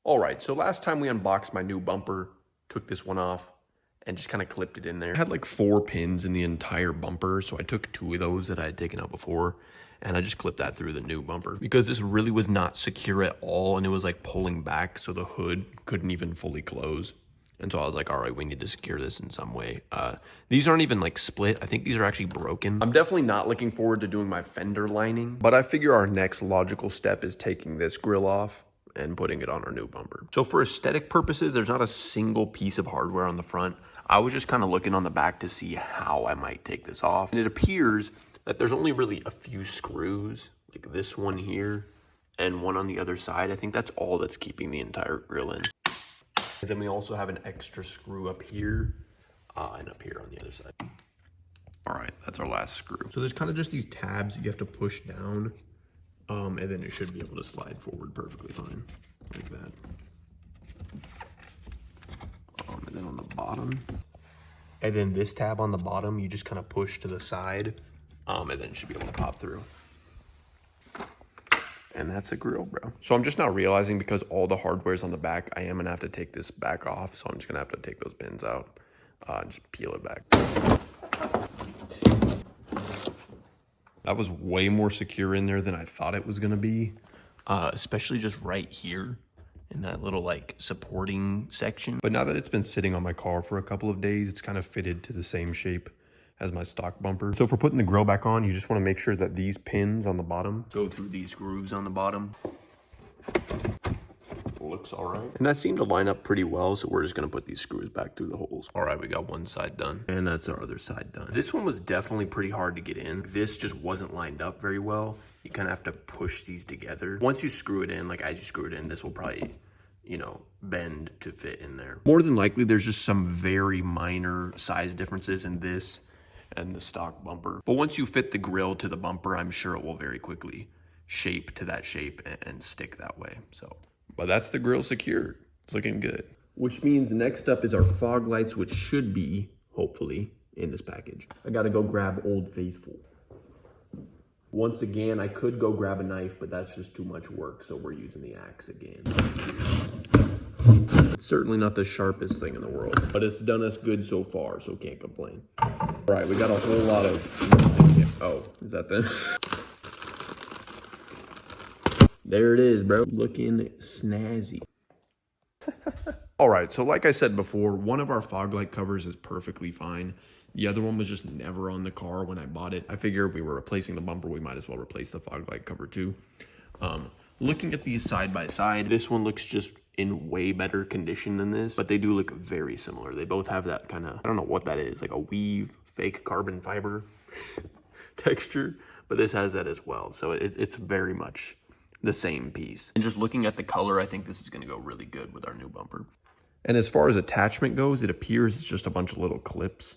All right, so last time we unboxed my new bumper, took this one off and just kind of clipped it in there. I had like 4 pins in the entire bumper, so I took 2 of those that I had taken out before, and I just clipped that through the new bumper because this really was not secure at all, and it was like pulling back, so the hood couldn't even fully close. And so I was like, all right, we need to secure this in some way. These aren't even like split. I think these are actually broken. I'm definitely not looking forward to doing my fender lining, but I figure our next logical step is taking this grill off and putting it on our new bumper. So for aesthetic purposes, there's not a single piece of hardware on the front. I was just kind of looking on the back to see how I might take this off. And it appears that there's only really a few screws, like this one here and one on the other side. I think that's all that's keeping the entire grill in. And then we also have an extra screw up here and up here on the other side. All right, that's our last screw. So there's kind of just these tabs you have to push down, and then it should be able to slide forward perfectly fine, like that. And then on the bottom, and then this tab on the bottom, you just kind of push to the side, and then it should be able to pop through. And that's a grill, bro. So I'm just now realizing because all the hardware's on the back, I am gonna have to take this back off. So I'm just gonna have to take those pins out, and just peel it back. That was way more secure in there than I thought it was gonna be, especially just right here in that little like supporting section. But now that it's been sitting on my car for a couple of days, it's kind of fitted to the same shape as my stock bumper. So for putting the grill back on, you just want to make sure that these pins on the bottom go through these grooves on the bottom. Looks all right. And that seemed to line up pretty well, so we're just gonna put these screws back through the holes. All right, we got one side done, and that's our other side done. This one was definitely pretty hard to get in. This just wasn't lined up very well. You kind of have to push these together. Once you screw it in, like as you screw it in, this will probably, you know, bend to fit in there. More than likely, there's just some very minor size differences in this and the stock bumper. But once you fit the grill to the bumper, I'm sure it will very quickly shape to that shape and stick that way. So, but that's the grill secured. It's looking good. Which means next up is our fog lights, which should be, hopefully, in this package. I gotta go grab Old Faithful. Once again, I could go grab a knife, but that's just too much work, so we're using the axe again. It's certainly not the sharpest thing in the world, but it's done us good so far, so can't complain. All right, we got a whole lot of... Oh, is that them? There it is, bro. Looking snazzy. All right, so like I said before, one of our fog light covers is perfectly fine. The other one was just never on the car when I bought it. I figured if we were replacing the bumper, we might as well replace the fog light cover too. Looking at these side by side, this one looks just in way better condition than this, but they do look very similar. They both have that kind of, I don't know what that is, like a weave, fake carbon fiber texture, but this has that as well. So it's very much the same piece. And just looking at the color, I think this is gonna go really good with our new bumper. And as far as attachment goes, it appears it's just a bunch of little clips.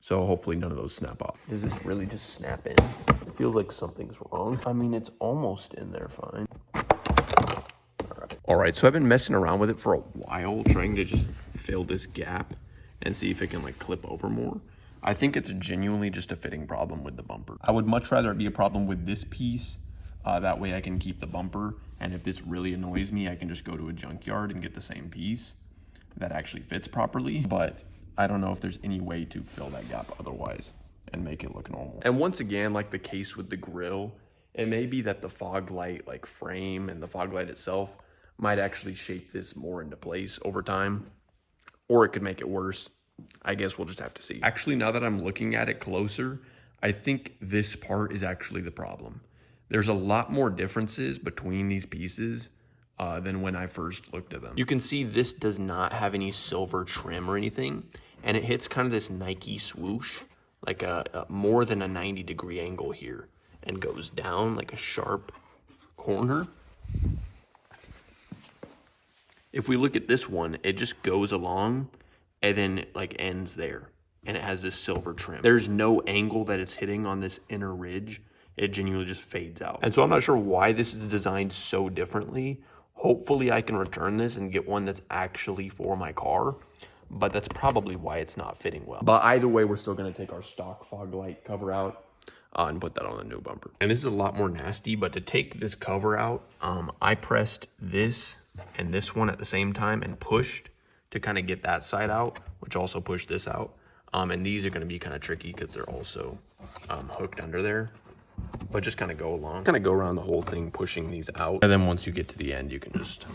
So hopefully none of those snap off. Does this really just snap in? It feels like something's wrong. I mean, it's almost in there fine. All right, so I've been messing around with it for a while, trying to just fill this gap and see if it can like clip over more. I think it's genuinely just a fitting problem with the bumper. I would much rather it be a problem with this piece. That way I can keep the bumper. And if this really annoys me, I can just go to a junkyard and get the same piece that actually fits properly. But I don't know if there's any way to fill that gap otherwise and make it look normal. And once again, like the case with the grill, it may be that the fog light like frame and the fog light itself might actually shape this more into place over time, or it could make it worse. I guess we'll just have to see. Actually, now that I'm looking at it closer, I think this part is actually the problem. There's a lot more differences between these pieces than when I first looked at them. You can see this does not have any silver trim or anything, and it hits kind of this Nike swoosh, like a more than a 90-degree angle here, and goes down like a sharp corner. If we look at this one, it just goes along and then it like ends there, and it has this silver trim. There's no angle that it's hitting on this inner ridge. It genuinely just fades out. And so I'm not sure why this is designed so differently. Hopefully I can return this and get one that's actually for my car, but that's probably why it's not fitting well. But either way, we're still gonna take our stock fog light cover out and put that on the new bumper. And this is a lot more nasty, but to take this cover out, I pressed this and this one at the same time and pushed to kind of get that side out, which also pushed this out. And these are going to be kind of tricky because they're also hooked under there. But just kind of go along. Kind of go around the whole thing, pushing these out. And then once you get to the end, you can just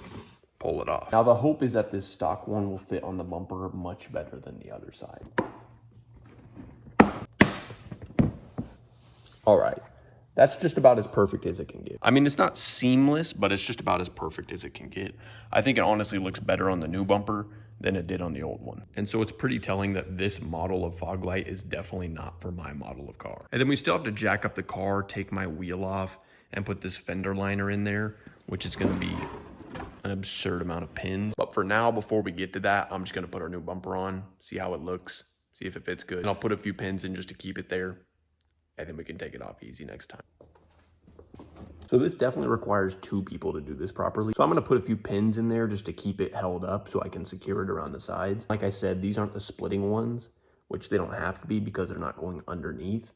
pull it off. Now the hope is that this stock one will fit on the bumper much better than the other side. All right. That's just about as perfect as it can get. I mean, it's not seamless, but it's just about as perfect as it can get. I think it honestly looks better on the new bumper than it did on the old one. And so it's pretty telling that this model of fog light is definitely not for my model of car. And then we still have to jack up the car, take my wheel off, and put this fender liner in there, which is gonna be an absurd amount of pins. But for now, before we get to that, I'm just gonna put our new bumper on, see how it looks, see if it fits good. And I'll put a few pins in just to keep it there, and then we can take it off easy next time. So this definitely requires 2 people to do this properly. So I'm gonna put a few pins in there just to keep it held up so I can secure it around the sides. Like I said, these aren't the splitting ones, which they don't have to be because they're not going underneath.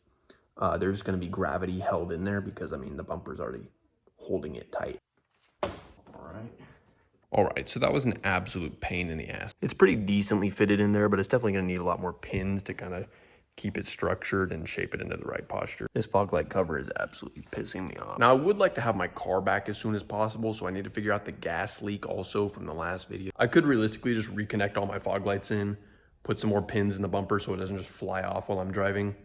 They're just gonna be gravity held in there because, I mean, the bumper's already holding it tight. All right, so that was an absolute pain in the ass. It's pretty decently fitted in there, but it's definitely gonna need a lot more pins to kind of keep it structured and shape it into the right posture. This fog light cover is absolutely pissing me off. Now, I would like to have my car back as soon as possible, so I need to figure out the gas leak also from the last video. I could realistically just reconnect all my fog lights in, put some more pins in the bumper so it doesn't just fly off while I'm driving,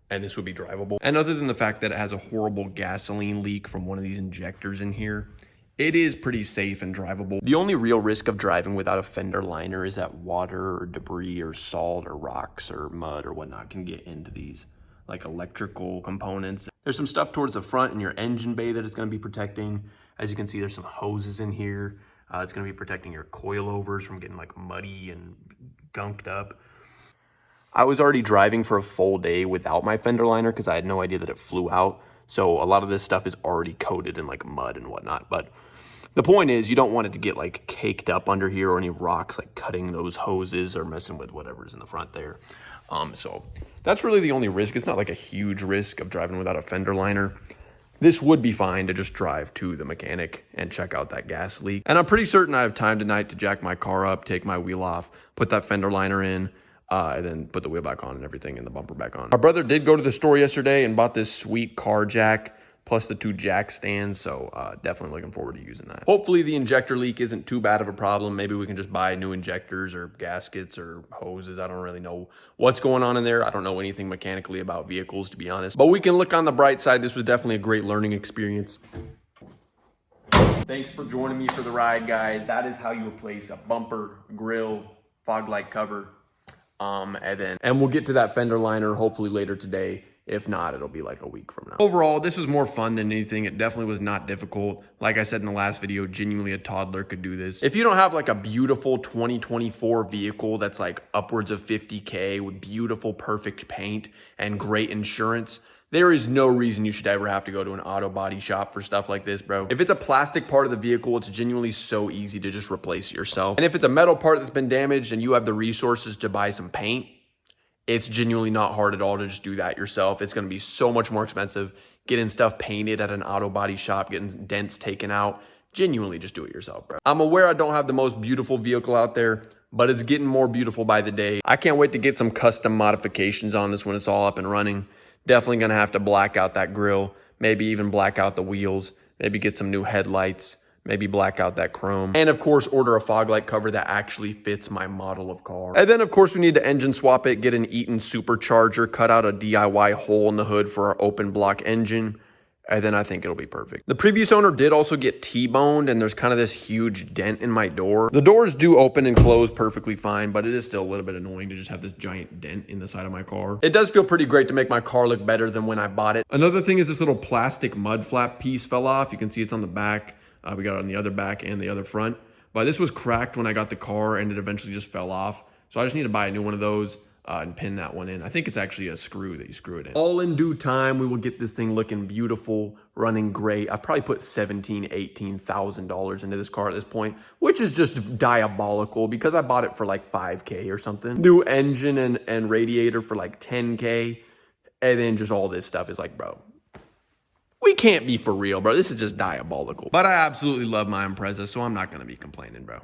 and this would be drivable. And other than the fact that it has a horrible gasoline leak from one of these injectors in here, it is pretty safe and drivable. The only real risk of driving without a fender liner is that water or debris or salt or rocks or mud or whatnot can get into these, like electrical components. There's some stuff towards the front in your engine bay that it's gonna be protecting. As you can see, there's some hoses in here. It's gonna be protecting your coilovers from getting like muddy and gunked up. I was already driving for a full day without my fender liner because I had no idea that it flew out. So a lot of this stuff is already coated in like mud and whatnot. But the point is, you don't want it to get like caked up under here or any rocks like cutting those hoses or messing with whatever's in the front there. So that's really the only risk. It's not like a huge risk of driving without a fender liner. This would be fine to just drive to the mechanic and check out that gas leak. And I'm pretty certain I have time tonight to jack my car up, take my wheel off, put that fender liner in, and then put the wheel back on and everything and the bumper back on. My brother did go to the store yesterday and bought this sweet car jack plus the 2 jack stands, so definitely looking forward to using that. Hopefully the injector leak isn't too bad of a problem. Maybe we can just buy new injectors or gaskets or hoses. I don't really know what's going on in there. I don't know anything mechanically about vehicles, to be honest. But we can look on the bright side. This was definitely a great learning experience. Thanks for joining me for the ride, guys. That is how you replace a bumper, grill, fog light cover. And we'll get to that fender liner hopefully later today. If not, it'll be like a week from now. Overall, this was more fun than anything. It definitely was not difficult. Like I said in the last video, genuinely a toddler could do this. If you don't have like a beautiful 2024 vehicle that's like upwards of 50K with beautiful, perfect paint and great insurance, there is no reason you should ever have to go to an auto body shop for stuff like this, bro. If it's a plastic part of the vehicle, it's genuinely so easy to just replace it yourself. And if it's a metal part that's been damaged and you have the resources to buy some paint, it's genuinely not hard at all to just do that yourself. It's gonna be so much more expensive getting stuff painted at an auto body shop, getting dents taken out. Genuinely just do it yourself, bro. I'm aware I don't have the most beautiful vehicle out there, but it's getting more beautiful by the day. I can't wait to get some custom modifications on this when it's all up and running. Definitely gonna have to black out that grille, maybe even black out the wheels, maybe get some new headlights, maybe black out that chrome. And of course, order a fog light cover that actually fits my model of car. And then of course, we need to engine swap it, get an Eaton supercharger, cut out a DIY hole in the hood for our open block engine. And then I think it'll be perfect. The previous owner did also get T-boned, and there's kind of this huge dent in my door. The doors do open and close perfectly fine, but it is still a little bit annoying to just have this giant dent in the side of my car. It does feel pretty great to make my car look better than when I bought it. Another thing is this little plastic mud flap piece fell off. You can see it's on the back. We got it on the other back and the other front. But this was cracked when I got the car, and it eventually just fell off. So I just need to buy a new one of those. And pin that one in. I think it's actually a screw that you screw it in. All in due time, we will get this thing looking beautiful, running great. I've probably put $17,000, $18,000 into this car at this point, which is just diabolical because I bought it for like 5K or something. New engine and radiator for like 10K. And then just all this stuff is like, bro, We can't be for real, bro. This is just diabolical. But I absolutely love my Impreza, so I'm not going to be complaining, bro.